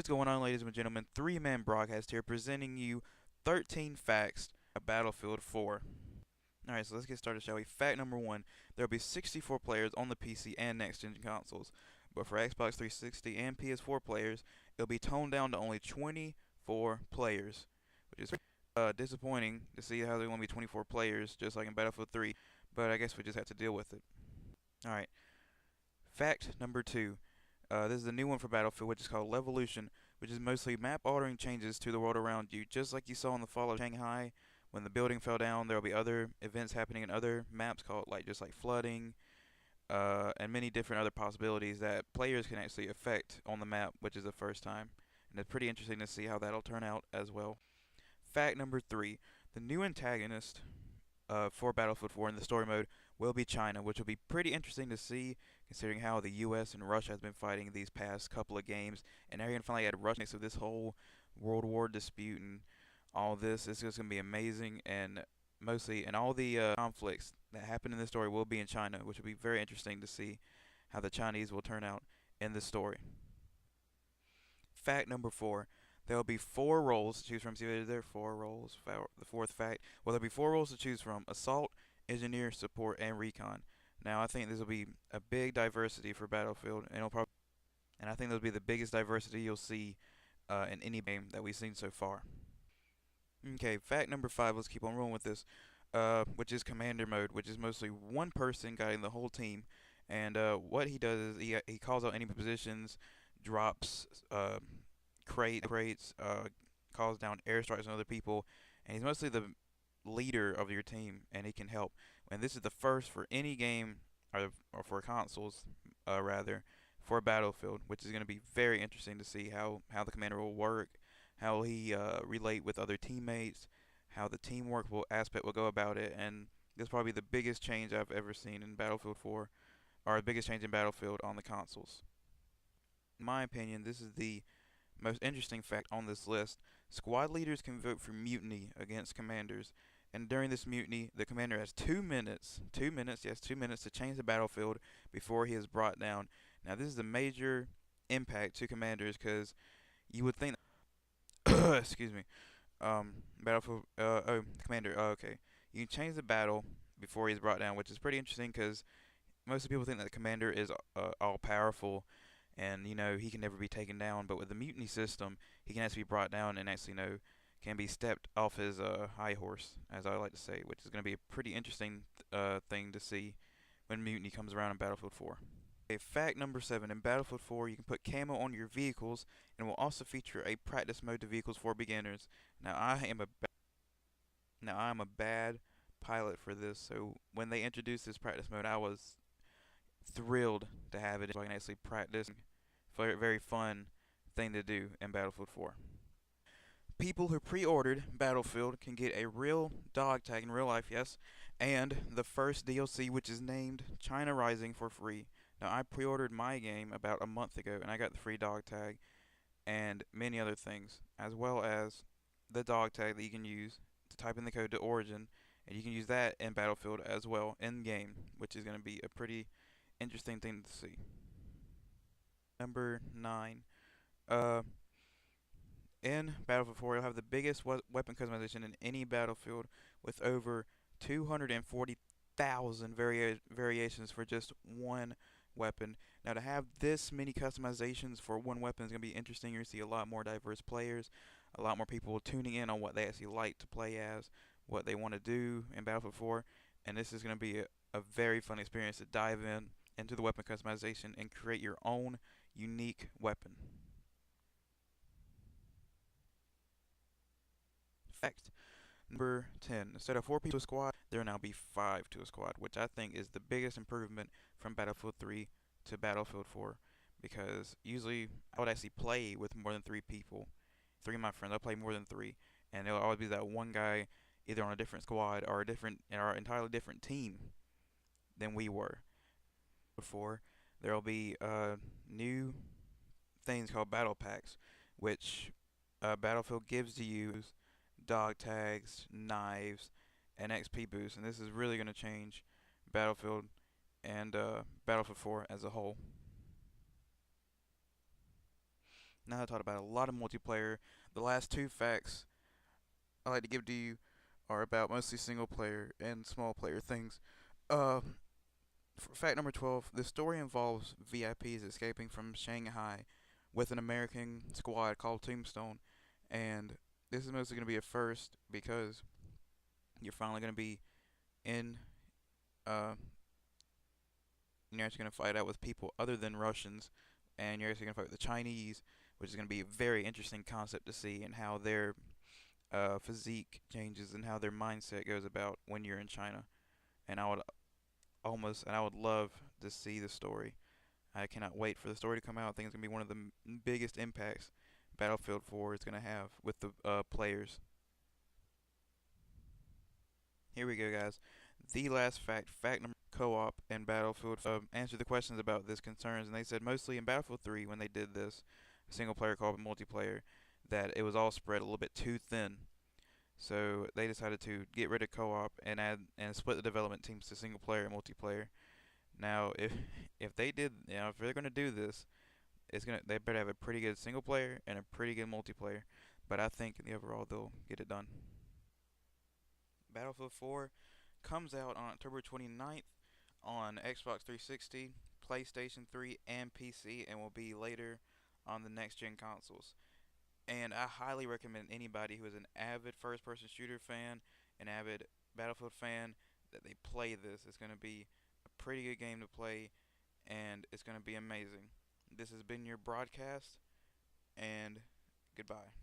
What is going on, ladies and gentlemen? 3-Man Broadcast here, presenting you 13 facts about Battlefield 4. Alright, so let's get started, shall we? Fact number 1. There will be 64 players on the PC and next-gen consoles. But for Xbox 360 and PS4 players, it'll be toned down to only 24 players. Which is disappointing to see how there will only be 24 players, just like in Battlefield 3. But I guess we just have to deal with it. Alright, fact number 2. This is a new one for Battlefield, which is called Levolution, which is mostly map-altering changes to the world around you. Just like you saw in the fall of Shanghai, when the building fell down, there will be other events happening in other maps called just like flooding, and many different other possibilities that players can actually affect on the map, which is the first time. And it's pretty interesting to see how that'll turn out as well. Fact number 3. The new antagonist for Battlefield 4 in the story mode will be China, which will be pretty interesting to see considering how the US and Russia has been fighting these past couple of games. And now you're going to finally add Russia next to this whole World War dispute and all this. It's just going to be amazing, and mostly, and all the conflicts that happen in this story will be in China, which will be very interesting to see how the Chinese will turn out in this story. Fact number 4. There will be 4 roles to choose from. See, there are 4 roles. The fourth fact. Well, there'll be 4 roles to choose from: assault, engineer, support, and recon. Now, I think this will be a big diversity for Battlefield, and I think this will be the biggest diversity you'll see in any game that we've seen so far. Okay, fact number 5. Let's keep on rolling with this, which is commander mode, which is mostly one person guiding the whole team. And what he does is he calls out enemy positions, drops crates, calls down airstrikes on other people, and he's mostly the leader of your team, and he can help. And this is the first for any game, or for consoles, rather, for Battlefield, which is going to be very interesting to see how the commander will work, how he relate with other teammates, how the teamwork aspect will go about it, and this is probably the biggest change I've ever seen in Battlefield 4, or the biggest change in Battlefield on the consoles. In my opinion, this is the most interesting fact on this list. Squad leaders can vote for mutiny against commanders, and during this mutiny, the commander has 2 minutes, 2 minutes, yes, 2 minutes to change the battlefield before he is brought down. Now, this is a major impact to commanders, because you would think, excuse me, battlefield, commander, okay, you can change the battle before he's brought down, which is pretty interesting, because most people think that the commander is all powerful, and he can never be taken down. But with the mutiny system, he can actually be brought down and actually can be stepped off his high horse, as I like to say, which is going to be a pretty interesting thing to see when mutiny comes around in Battlefield 4. Okay, fact number 7. In Battlefield 4, you can put camo on your vehicles, and will also feature a practice mode to vehicles for beginners. Now I am a bad pilot for this, so when they introduced this practice mode, I was thrilled to have it so I can actually practice. Very, very fun thing to do in Battlefield 4. People who pre-ordered Battlefield can get a real dog tag in real life, yes, and the first DLC, which is named China Rising, for free. Now, I pre-ordered my game about a month ago, and I got the free dog tag and many other things, as well as the dog tag that you can use to type in the code to Origin, and you can use that in Battlefield as well in game, which is going to be a pretty interesting thing to see. Number 9. In Battlefield 4, you'll have the biggest weapon customization in any Battlefield, with over 240,000 variations for just one weapon. Now, to have this many customizations for one weapon is going to be interesting. You're going to see a lot more diverse players, a lot more people tuning in on what they actually like to play as, what they want to do in Battlefield 4, and this is going to be a very fun experience to dive into the weapon customization and create your own unique weapon. Fact number 10. Instead of 4 people to a squad, there will now be 5 to a squad, which I think is the biggest improvement from Battlefield 3 to Battlefield 4, because usually I would actually play with more than 3 people. 3 of my friends, I'll play more than 3, and there'll always be that one guy either on a different squad or an entirely different team than we were. Before, there will be new things called battle packs, which Battlefield gives to you dog tags, knives, and XP boosts, and this is really going to change Battlefield and Battlefield 4 as a whole. Now I talked about a lot of multiplayer. The last two facts I like to give to you are about mostly single player and small player things. Uh, Fact number 12: the story involves VIPs escaping from Shanghai with an American squad called Tombstone, and this is mostly going to be a first because you're finally going to be in. Uh, you're actually going to fight out with people other than Russians, and you're actually going to fight with the Chinese, which is going to be a very interesting concept to see and how their physique changes and how their mindset goes about when you're in China. And I would love to see the story. I cannot wait for the story to come out. I think it's gonna be one of the biggest impacts Battlefield 4 is gonna have with the players. Here we go, guys. The last fact, fact number co-op and Battlefield answered the questions about this concerns, and they said mostly in Battlefield 3 when they did this single player co-op and multiplayer that it was all spread a little bit too thin. So they decided to get rid of co-op and add and split the development teams to single player and multiplayer. Now, if they did, if they're gonna do this, they better have a pretty good single player and a pretty good multiplayer. But I think in the overall they'll get it done. Battlefield 4 comes out on October 29th on Xbox 360, PlayStation 3, and PC, and will be later on the next gen consoles. And I highly recommend anybody who is an avid first person shooter fan, an avid Battlefield fan, that they play this. It's going to be a pretty good game to play, and it's going to be amazing. This has been your broadcast, and goodbye.